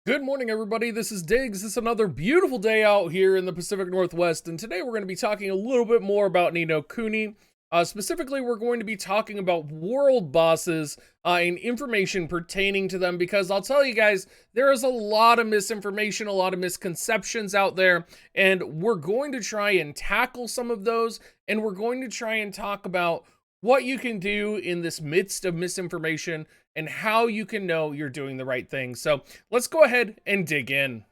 Good morning, everybody. This is Diggs. It's another beautiful day out here in the Pacific Northwest, and today we're going to be talking a little bit more about Kuni. Specifically, we're going to be talking about world bosses and information pertaining to them, because I'll tell you guys, there is a lot of misinformation, a lot of misconceptions out there, and we're going to try and tackle some of those, and we're going to try and talk about what you can do in this midst of misinformation and how you can know you're doing the right thing. So let's go ahead and dig in.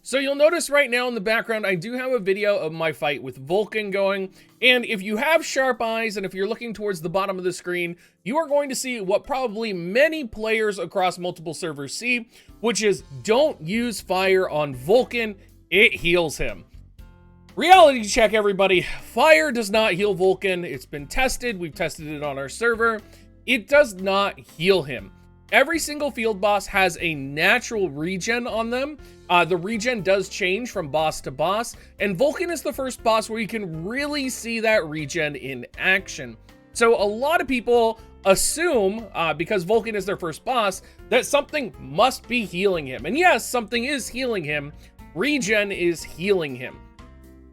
So you'll notice right now in the background, I do have a video of my fight with Vulcan going. And if you have sharp eyes and if you're looking towards the bottom of the screen, you are going to see what probably many players across multiple servers see, which is don't use fire on Vulcan. It heals him. Reality check, everybody. Fire does not heal Vulcan. It's been tested. We've tested it on our server. It does not heal him. Every single field boss has a natural regen on them. The regen does change from boss to boss, and Vulcan is the first boss where you can really see that regen in action. So a lot of people assume, because Vulcan is their first boss, that something must be healing him. And yes, something is healing him. Regen is healing him.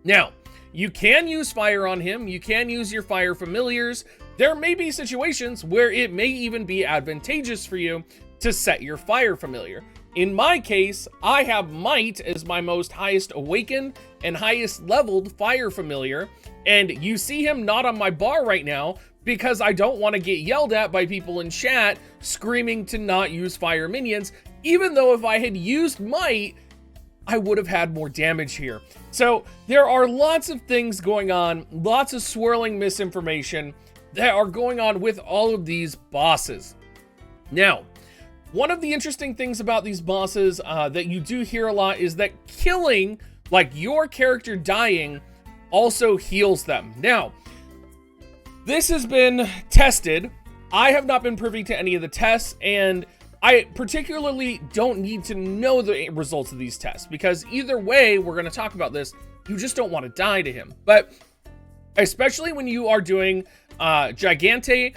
Now, you can use fire on him, you can use your fire familiars. There may be situations where it may even be advantageous for you to set your fire familiar. In my case, I have Might as my most highest awakened and highest leveled fire familiar, and you see him not on my bar right now because I don't want to get yelled at by people in chat screaming to not use fire minions, even though if I had used Might, I would have had more damage here. So there are lots of things going on, lots of swirling misinformation that are going on with all of these bosses. Now, one of the interesting things about these bosses that you do hear a lot is that killing, like your character dying, also heals them. Now, this has been tested. I have not been privy to any of the tests, and I particularly don't need to know the results of these tests, because either way, we're going to talk about this, you just don't want to die to him. But especially when you are doing Gigante,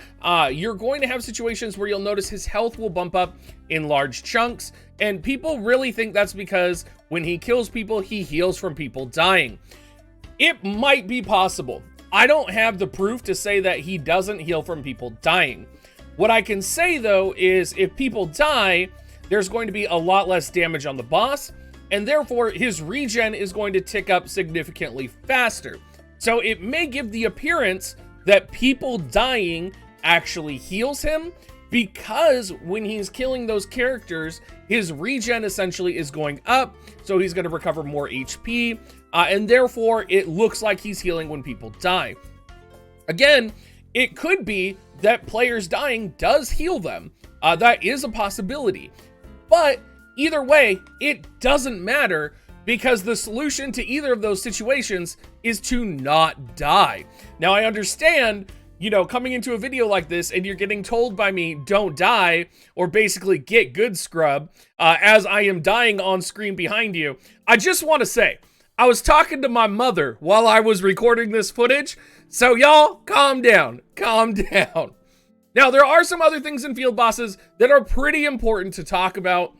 you're going to have situations where you'll notice his health will bump up in large chunks, and people really think that's because when he kills people, he heals from people dying. It might be possible. I don't have the proof to say that he doesn't heal from people dying. What I can say, though, is if people die, there's going to be a lot less damage on the boss, and therefore his regen is going to tick up significantly faster. So it may give the appearance that people dying actually heals him, because when he's killing those characters, his regen essentially is going up, so he's going to recover more HP, and therefore it looks like he's healing when people die. Again, it could be that players dying does heal them. That is a possibility. But either way, it doesn't matter, because the solution to either of those situations is to not die. Now, I understand, coming into a video like this and you're getting told by me, don't die, or basically get good, scrub, as I am dying on screen behind you. I just want to say, I was talking to my mother while I was recording this footage, so y'all, calm down, calm down. Now, there are some other things in field bosses that are pretty important to talk about,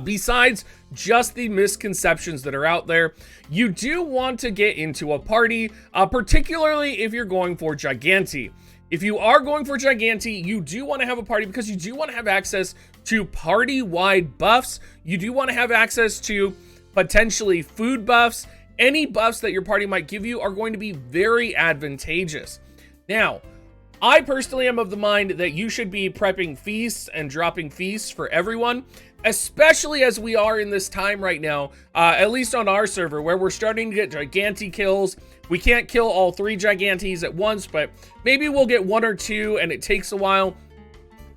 besides just the misconceptions that are out there. You do want to get into a party, particularly if you're going for Gigante. If you are going for Gigante, you do want to have a party because you do want to have access to party-wide buffs. You do want to have access to potentially food buffs. Any buffs that your party might give you are going to be very advantageous. Now, I personally am of the mind that you should be prepping feasts and dropping feasts for everyone, especially as we are in this time right now, at least on our server, where we're starting to get Gigante kills. We can't kill all 3 Gigantes at once, but maybe we'll get 1 or 2, and it takes a while.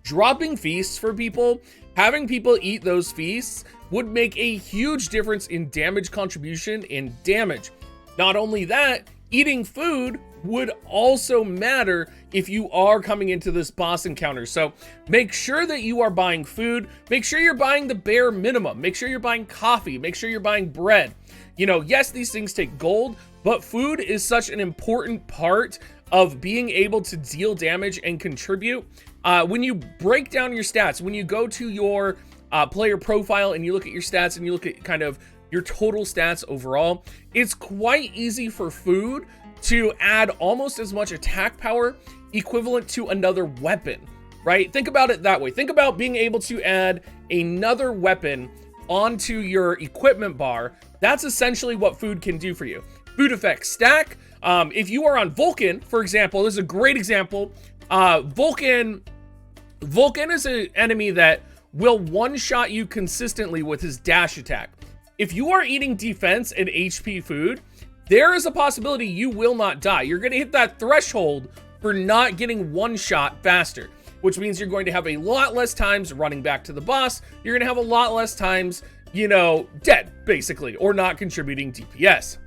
Dropping feasts for people, having people eat those feasts, would make a huge difference in damage contribution and damage. Not only that, eating food would also matter if you are coming into this boss encounter. So make sure that you are buying food. Make sure you're buying the bare minimum. Make sure you're buying coffee. Make sure you're buying bread. Yes, these things take gold, but food is such an important part of being able to deal damage and contribute when you break down your stats, when you go to your player profile and you look at your stats and you look at kind of your total stats overall, it's quite easy for food to add almost as much attack power equivalent to another weapon, right? Think about it that way. Think about being able to add another weapon onto your equipment bar. That's essentially what food can do for you. Food effects stack. If you are on Vulcan, for example, this is a great example. Vulcan is an enemy that will one-shot you consistently with his dash attack. If you are eating defense and HP food, there is a possibility you will not die. You're going to hit that threshold for not getting one shot faster, which means you're going to have a lot less times running back to the boss. You're going to have a lot less times, you know, dead, basically, or not contributing DPS.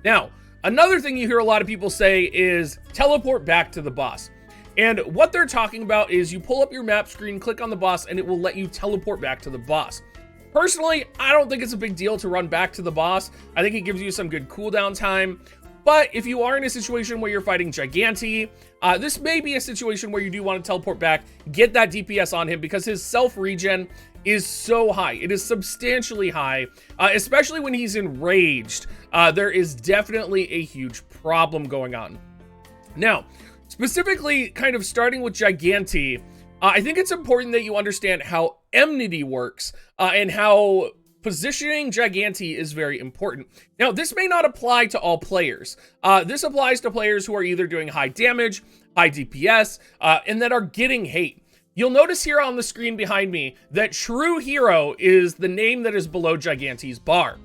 Now, another thing you hear a lot of people say is teleport back to the boss. And what they're talking about is you pull up your map screen, click on the boss, and it will let you teleport back to the boss. Personally, I don't think it's a big deal to run back to the boss. I think it gives you some good cooldown time. But if you are in a situation where you're fighting Gigante, this may be a situation where you do want to teleport back, get that DPS on him, because his self-regen is so high. It is substantially high, especially when he's enraged. There is definitely a huge problem going on. Now, specifically kind of starting with Gigante, I think it's important that you understand how enmity works and how positioning Gigante is very important. Now, this may not apply to all players. This applies to players who are either doing high damage, high DPS, and that are getting hate. You'll notice here on the screen behind me that True Hero is the name that is below Gigante's bar.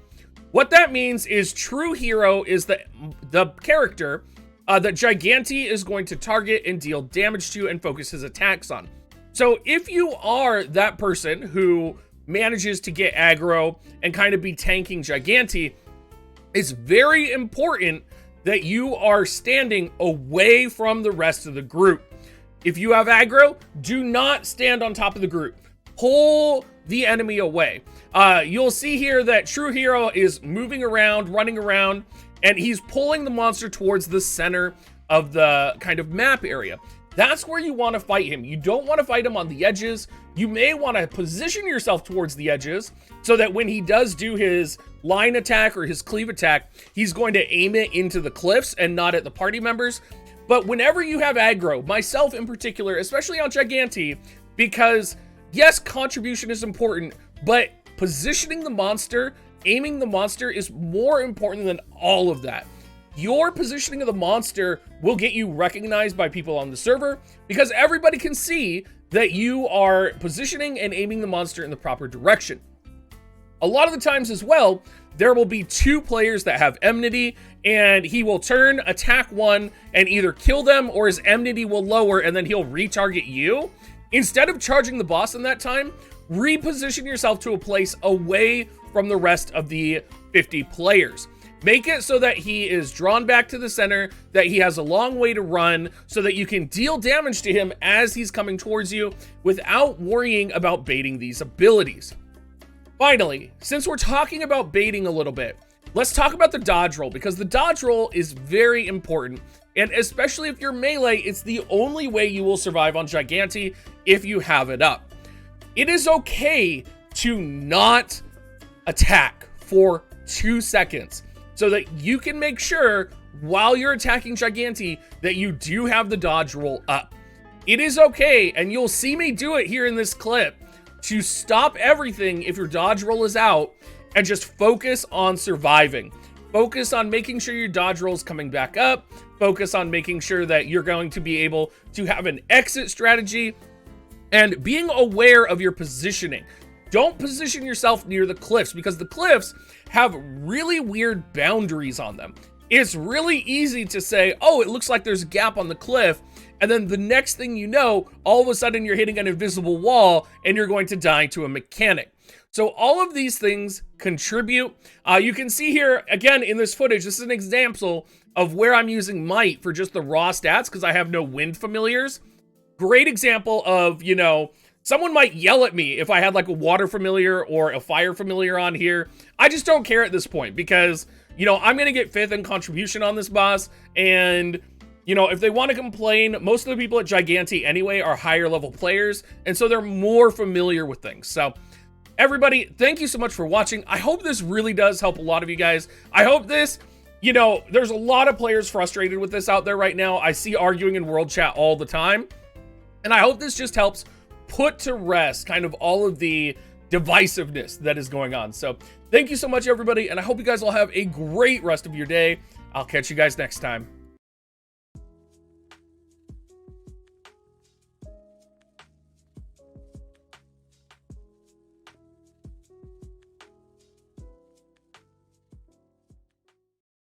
What that means is True Hero is the character that Gigante is going to target and deal damage to and focus his attacks on. So if you are that person who manages to get aggro and kind of be tanking Gigante, it's very important that you are standing away from the rest of the group. If you have aggro, do not stand on top of the group. Pull the enemy away. You'll see here that True Hero is moving around, running around, and he's pulling the monster towards the center of the kind of map area. That's where you want to fight him. You don't want to fight him on the edges. You may want to position yourself towards the edges so that when he does do his line attack or his cleave attack, he's going to aim it into the cliffs and not at the party members. But whenever you have aggro, myself in particular, especially on Gigante, because yes, contribution is important, but positioning the monster, aiming the monster is more important than all of that. Your positioning of the monster will get you recognized by people on the server because everybody can see that you are positioning and aiming the monster in the proper direction. A lot of the times as well, there will be two players that have enmity and he will turn, attack one, and either kill them or his enmity will lower and then he'll retarget you. Instead of charging the boss in that time, reposition yourself to a place away from the rest of the 50 players. Make it so that he is drawn back to the center, that he has a long way to run, so that you can deal damage to him as he's coming towards you without worrying about baiting these abilities. Finally, since we're talking about baiting a little bit, let's talk about the dodge roll, because the dodge roll is very important, and especially if you're melee, it's the only way you will survive on Gigante if you have it up. It is okay to not attack for 2 seconds, so that you can make sure while you're attacking Gigante that you do have the dodge roll up. It is okay, and you'll see me do it here in this clip, to stop everything if your dodge roll is out and just focus on surviving. Focus on making sure your dodge roll is coming back up. Focus on making sure that you're going to be able to have an exit strategy and being aware of your positioning. Don't position yourself near the cliffs because the cliffs have really weird boundaries on them. It's really easy to say, oh, it looks like there's a gap on the cliff. And then the next thing you know, all of a sudden you're hitting an invisible wall and you're going to die to a mechanic. So all of these things contribute. You can see here, again, in this footage, this is an example of where I'm using might for just the raw stats because I have no wind familiars. Great example of, you know, someone might yell at me if I had like a water familiar or a fire familiar on here. I just don't care at this point because, you know, I'm going to get 5th in contribution on this boss. And you know, if they want to complain, most of the people at Giganti anyway are higher level players, and so they're more familiar with things. So everybody, thank you so much for watching. I hope this really does help a lot of you guys. I hope this, you know, there's a lot of players frustrated with this out there right now. I see arguing in world chat all the time, and I hope this just helps put to rest kind of all of the divisiveness that is going on. So thank you so much, everybody, and I hope you guys all have a great rest of your day. I'll catch you guys next time.